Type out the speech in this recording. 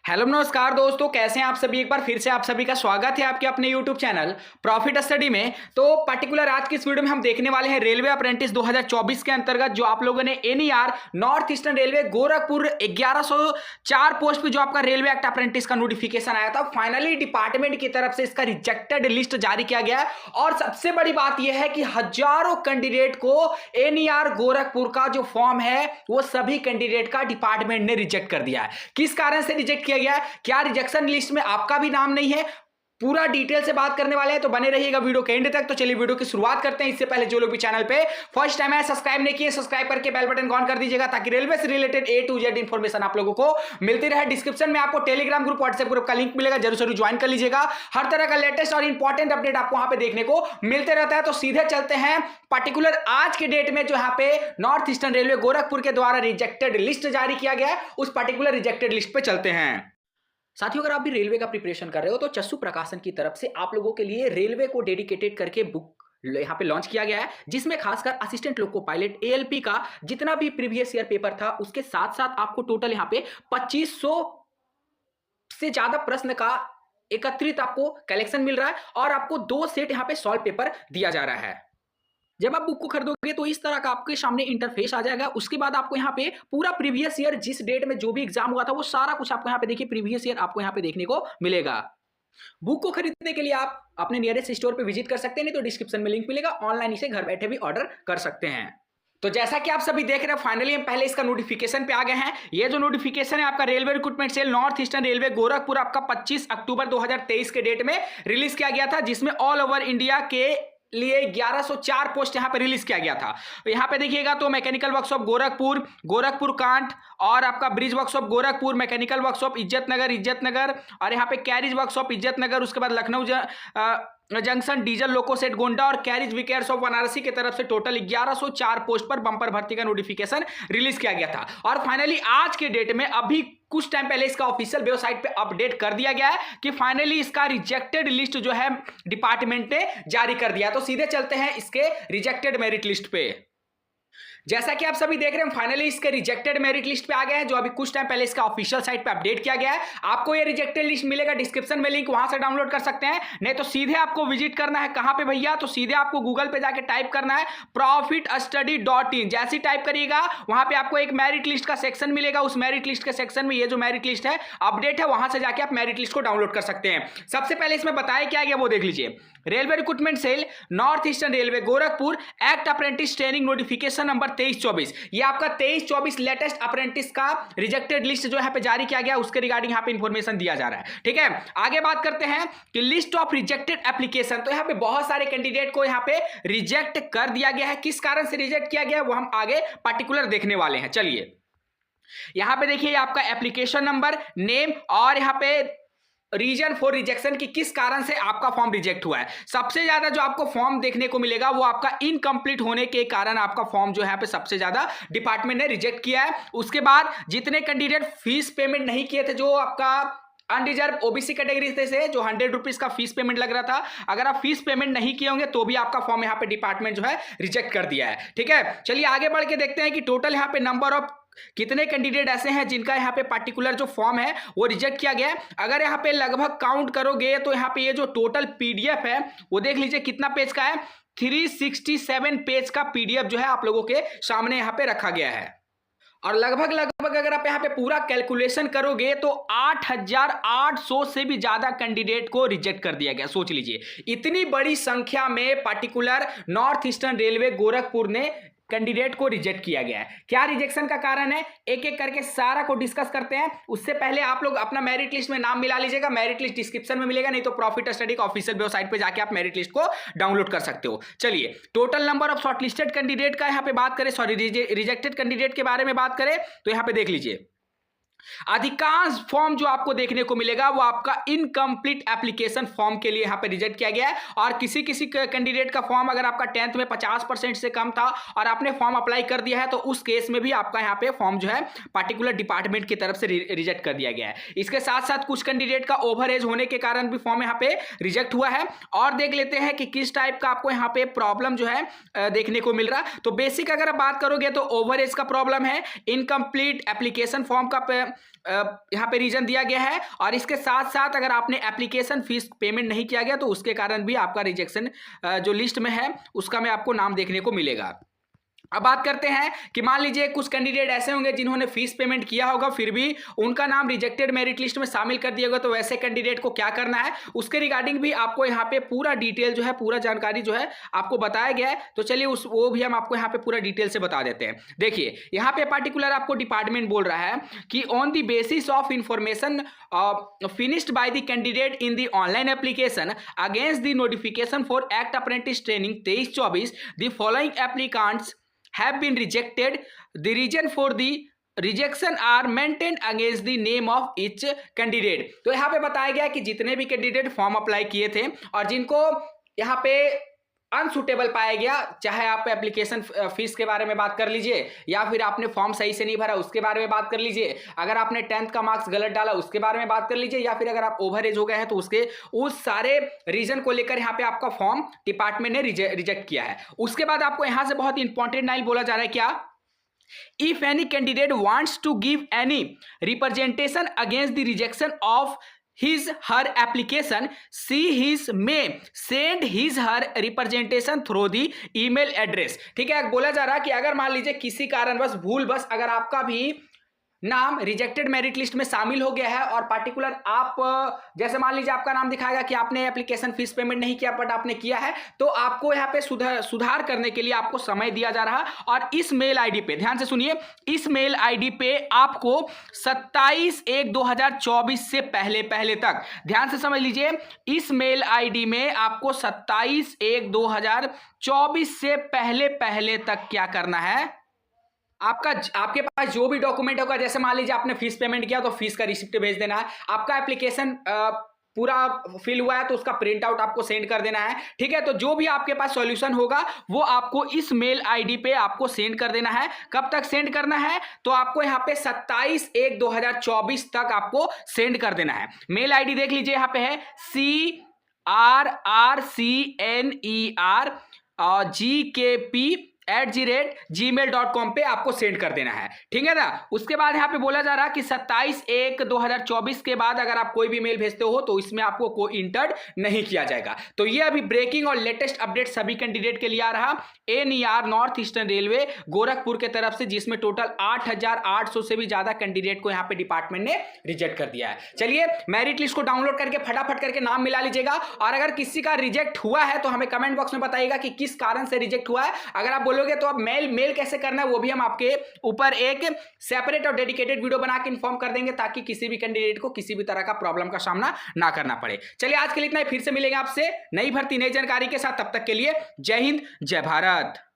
Hello नमस्कार दोस्तों, कैसे हैं आप सभी। एक बार फिर से आप सभी का स्वागत है आपके अपने यूट्यूब चैनल प्रॉफिट स्टडी में। तो पर्टिकुलर आज की इस वीडियो में हम देखने वाले हैं रेलवे अप्रेंटिस 2024 के अंतर्गत जो आप लोगों ने NER north Eastern railway Gorakhpur 1104 post पे जो आपका रेलवे एक्ट अप्रेंटिस का नोटिफिकेशन आया था, फाइनली डिपार्टमेंट की तरफ से इसका रिजेक्टेड लिस्ट जारी किया गया है। और सबसे बड़ी बात यह है कि हजारों कैंडिडेट को एनईआर गोरखपुर का जो फॉर्म है वो सभी कैंडिडेट का डिपार्टमेंट ने रिजेक्ट कर दिया है। किस कारण से रिजेक्ट किया गया है, क्या रिजेक्शन लिस्ट में आपका भी नाम नहीं है, पूरा डिटेल से बात करने वाले हैं। तो बने रहिएगा वीडियो के एंड तक। तो चलिए वीडियो की शुरुआत करते हैं। इससे पहले जो लोग भी चैनल पे फर्स्ट टाइम है, सब्सक्राइब नहीं किए, सब्सक्राइब करके बेल बटन ऑन कर दीजिएगा ताकि रेलवे से related A to Z information आप लोगों को मिलती रहे। डिस्क्रिप्शन में आपको टेलीग्राम ग्रुप, व्हाट्सएप ग्रुप का लिंक मिलेगा, जरूर ज्वाइन कर लीजिएगा। हर तरह का लेटेस्ट और इंपॉर्टेंट अपडेट आपको वहां पे देखने को मिलते रहता है। तो सीधे चलते हैं पर्टिकुलर आज के डेट में जो यहाँ पे नॉर्थ ईस्टर्न रेलवे गोरखपुर के द्वारा रिजेक्टेड लिस्ट जारी किया गया है, उस पर्टिकुलर रिजेक्टेड लिस्ट पे चलते हैं। साथियों, अगर आप भी रेलवे का प्रिपरेशन कर रहे हो तो चस्सू प्रकाशन की तरफ से आप लोगों के लिए रेलवे को डेडिकेटेड करके बुक यहाँ पे लॉन्च किया गया है, जिसमें खासकर असिस्टेंट लोको पायलट ALP का जितना भी प्रीवियस ईयर पेपर था उसके साथ साथ आपको टोटल यहाँ पे 2500 से ज्यादा प्रश्न का एकत्रित आपको कलेक्शन मिल रहा है और आपको 2 सेट यहाँ पे सॉल्व पेपर दिया जा रहा है। जब आप बुक को खरीदोगे तो इस तरह का आपके सामने इंटरफेस आ जाएगा। उसके बाद आपको यहाँ पे पूरा प्रीवियस ईयर जिस डेट में जो भी एग्जाम हुआ था वो सारा कुछ आपको यहाँ पे देखिए प्रीवियस ईयर आपको यहाँ पे देखने को मिलेगा। बुक को खरीदने के लिए आप अपने नियरेस्ट स्टोर पे विजिट कर सकते हैं, नहीं तो डिस्क्रिप्शन में लिंक मिलेगा, ऑनलाइन इसे घर बैठे भी ऑर्डर कर सकते हैं। तो जैसा कि आप सभी देख रहे हैं, फाइनली हम पहले इसका नोटिफिकेशन पे आ गए हैं। ये जो नोटिफिकेशन है आपका railway recruitment cell North Eastern railway Gorakhpur आपका 25 अक्टूबर 2023 के डेट में रिलीज किया गया था, जिसमें ऑल ओवर इंडिया के लिए 1104 पोस्ट यहां पे रिलीज किया गया था। यहां पे देखिएगा तो mechanical workshop Gorakhpur, Gorakhpur can't और आपका bridge workshop Gorakhpur, mechanical workshop Izzatnagar और यहाँ पे कैरिज वर्कशॉप इज्जतनगर, उसके बाद लखनऊ जंक्शन डीजल लोको सेट गोंडा और कैरिज विकेयर्स ऑफ वाराणसी की तरफ से टोटल 1104 पोस्ट पर बंपर भर्ती का नोटिफिकेशन रिलीज किया गया था। और फाइनली आज के डेट में अभी कुछ टाइम पहले इसका ऑफिशियल वेबसाइट पे अपडेट कर दिया गया है कि फाइनली इसका रिजेक्टेड लिस्ट जो है डिपार्टमेंट ने जारी कर दिया। तो सीधे चलते हैं इसके रिजेक्टेड मेरिट लिस्ट पे। जैसा कि आप सभी देख रहे हैं, फाइनली इसके रिजेक्टेड मेरिट लिस्ट पे आ गए हैं, जो अभी कुछ टाइम पहले इसका ऑफिशियल साइट पे अपडेट किया गया है। आपको ये रिजेक्टेड लिस्ट मिलेगा, डिस्क्रिप्शन में लिंक, वहां से डाउनलोड कर सकते हैं। नहीं तो सीधे आपको विजिट करना है कहां पे भैया, तो सीधे आपको गूगल पे जाके टाइप करना है profitstudy.in। जैसे ही टाइप करिएगा वहां पे आपको एक मेरिट लिस्ट का सेक्शन मिलेगा। उस मेरिट लिस्ट के सेक्शन में ये जो मेरिट लिस्ट है अपडेट है, वहां से जाके आप मेरिट लिस्ट को डाउनलोड कर सकते हैं। सबसे पहले इसमें बताया क्या गया वो देख लीजिए। Railway recruitment cell North Eastern railway Gorakhpur act apprentice training notification number 2324, ये आपका 2324 लेटेस्ट अप्रेंटिस का रिजेक्टेड लिस्ट जो यहाँ पे जारी किया गया, उसके रिगार्डिंग यहाँ पे इंफॉर्मेशन दिया जा रहा है। ठीक है, आगे बात करते हैं कि लिस्ट ऑफ रिजेक्टेड एप्लीकेशन। तो यहाँ पे बहुत सारे कैंडिडेट को यहाँ पे रिजेक्ट कर दिया गया है। किस कारण से रिजेक्ट किया गया वो हम आगे पर्टिकुलर देखने वाले हैं। चलिए यहां पे देखिए आपका एप्लीकेशन नंबर, नेम और यहां पे रीजन फॉर रिजेक्शन की किस कारण से आपका फॉर्म रिजेक्ट हुआ है। सबसे ज्यादा जो आपको फॉर्म देखने को मिलेगा वो आपका इनकम्प्लीट होने के कारण आपका फॉर्म जो है यहाँ पे सबसे ज्यादा डिपार्टमेंट ने रिजेक्ट किया है। उसके बाद जितने कैंडिडेट फीस पेमेंट नहीं किए थे, जो आपका अनरिजर्व ओबीसी कैटेगरी से जो 100 रुपीज का फीस पेमेंट लग रहा था, अगर आप फीस पेमेंट नहीं किए होंगे तो भी आपका फॉर्म यहाँ पे डिपार्टमेंट जो है रिजेक्ट कर दिया है। ठीक है, चलिए आगे बढ़ के देखते हैं कि टोटल यहाँ पे नंबर ऑफ कितने कैंडिडेट ऐसे हैं जिनका यहाँ पे पर्टिकुलर जो फॉर्म है वो रिजेक्ट किया गया है। अगर यहाँ पे लगभग काउंट करोगे तो यहाँ पे ये जो टोटल PDF है वो देख लीजिए कितना पेज का है, 367 पेज का PDF जो है आप लोगों के सामने यहाँ पे रखा गया है। और लगभग अगर आप यहाँ पे पूरा कैलकुलेशन करोगे तो 8800 से भी ज्यादा कैंडिडेट को रिजेक्ट कर दिया गया। सोच लीजिए, इतनी बड़ी संख्या में particular north Eastern railway Gorakhpur ने कैंडिडेट को रिजेक्ट किया गया है। क्या रिजेक्शन का कारण है, एक एक करके सारा को डिस्कस करते हैं। उससे पहले आप लोग अपना मेरिट लिस्ट में नाम मिला लीजिएगा। मेरिट लिस्ट डिस्क्रिप्शन में मिलेगा, नहीं तो प्रॉफिट स्टडी का ऑफिशियल वेबसाइट पे जाके आप मेरिट लिस्ट को डाउनलोड कर सकते हो। चलिए total number of shortlisted candidate का यहाँ पे बात करें, सॉरी रिजेक्टेड कैंडिडेट के बारे में बात करें तो यहाँ पे देख लीजिए अधिकांश फॉर्म जो आपको देखने को मिलेगा वो आपका इनकम्प्लीट एप्लीकेशन फॉर्म के लिए यहां पे रिजेक्ट किया गया है। और किसी कैंडिडेट का फॉर्म अगर आपका 10th में 50% से कम था और आपने फॉर्म अप्लाई कर दिया है तो उस केस में भी आपका यहां पे फॉर्म जो है पर्टिकुलर डिपार्टमेंट की तरफ से रिजेक्ट कर दिया गया है। इसके साथ साथ कुछ कैंडिडेट का ओवर एज होने के कारण भी फॉर्म यहां पे रिजेक्ट हुआ है। और देख लेते हैं कि किस टाइप का आपको यहां पे प्रॉब्लम जो है देखने को मिल रहा है। तो बेसिक अगर आप बात करोगे तो ओवर एज का प्रॉब्लम है, इनकम्प्लीट एप्लीकेशन फॉर्म का यहाँ पे रीजन दिया गया है, और इसके साथ साथ अगर आपने एप्लीकेशन फीस पेमेंट नहीं किया गया तो उसके कारण भी आपका रिजेक्शन जो लिस्ट में है उसका में आपको नाम देखने को मिलेगा। अब बात करते हैं कि मान लीजिए कुछ कैंडिडेट ऐसे होंगे जिन्होंने फीस पेमेंट किया होगा फिर भी उनका नाम रिजेक्टेड मेरिट लिस्ट में शामिल कर दिया होगा, तो वैसे कैंडिडेट को क्या करना है उसके रिगार्डिंग भी आपको यहाँ पे पूरा डिटेल जो है, पूरा जानकारी जो है आपको बताया गया है। तो चलिए वो भी हम आपको यहाँ पे पूरा डिटेल से बता देते हैं। देखिए यहाँ पे पार्टिकुलर आपको डिपार्टमेंट बोल रहा है कि on the basis of information finished by the candidate in the online application against the notification for act apprentice training 23-24, the following applicants have been rejected. The reason for the rejection are maintain against the name of each candidate. तो यहाँ पे बताया गया कि जितने भी candidate form apply किए थे और जिनको यहाँ पे अनसुटेबल पाया गया, चाहे आप एप्लीकेशन फीस के बारे में बात कर लीजिए या फिर आपने फॉर्म सही से नहीं भरा उसके बारे में बात कर लीजिए, अगर आपने 10th का मार्क्स गलत डाला उसके बारे में बात कर लीजिए, या फिर अगर आप ओवर एज हो गए हैं तो उसके उस सारे रीजन को लेकर यहाँ पे आपका फॉर्म डिपार्टमेंट ने रिजेक्ट किया है। उसके बाद आपको यहाँ से बहुत इंपॉर्टेंट लाइन बोला जा रहा है क्या, if any candidate wants to give any representation against the rejection of his her application, may send his her representation through the email address। ठीक है, बोला जा रहा है कि अगर मान लीजिए किसी कारणवश भूल बस अगर आपका भी नाम रिजेक्टेड मेरिट लिस्ट में शामिल हो गया है और पार्टिकुलर आप जैसे मान लीजिए आपका नाम दिखाएगा कि आपने एप्लीकेशन फीस पेमेंट नहीं किया बट आपने किया है, तो आपको यहाँ पे सुधार करने के लिए आपको समय दिया जा रहा है। और इस मेल आईडी पे ध्यान से सुनिए, इस मेल आईडी पे आपको 27/1/2024 से पहले तक, ध्यान से समझ लीजिए, इस मेल आईडी में आपको 27/1/2024 से पहले तक क्या करना है, आपके पास जो भी डॉक्यूमेंट होगा, जैसे मान लीजिए आपने फीस पेमेंट किया तो फीस का रिसिप्ट भेज देना है, आपका एप्लीकेशन पूरा फिल हुआ है तो उसका प्रिंट आउट आपको सेंड कर देना है। ठीक है, तो जो भी आपके पास सॉल्यूशन होगा वो आपको इस मेल आईडी पे आपको सेंड कर देना है। कब तक सेंड करना है, तो आपको यहाँ पे 27/1/2024 तक आपको सेंड कर देना है। मेल आईडी देख लीजिए, यहाँ पे है crrcner@gkp@gmail.com पे आपको सेंड कर देना है। ठीक है ना। उसके बाद यहाँ पे बोला जा रहा है कि 27/1/2024 के बाद अगर आप कोई भी मेल भेजते हो तो इसमें आपको कोई इंटर्ड नहीं किया जाएगा। तो ये अभी ब्रेकिंग और लेटेस्ट अपडेट सभी कैंडिडेट के लिए आ रहा। NER north Eastern railway Gorakhpur के तरफ से, जिसमें टोटल 8,800 से भी ज्यादा कैंडिडेट को यहाँ पे डिपार्टमेंट ने रिजेक्ट कर दिया है। चलिए मेरिट लिस्ट को डाउनलोड करके फटाफट करके नाम मिला लीजिएगा, और अगर किसी का रिजेक्ट हुआ है तो हमें कमेंट बॉक्स में बताइएगा कि किस कारण से रिजेक्ट हुआ है। अगर आप बोलोगे तो अब मेल कैसे करना है वो भी हम आपके ऊपर एक सेपरेट और डेडिकेटेड वीडियो बना के इन्फॉर्म कर देंगे, ताकि किसी भी कैंडिडेट को किसी भी तरह का प्रॉब्लम का सामना ना करना पड़े। चलिए आज के लिए इतना ही, फिर से मिलेंगे आपसे नई भर्ती नई जानकारी के साथ। तब तक के लिए जय हिंद जय भारत।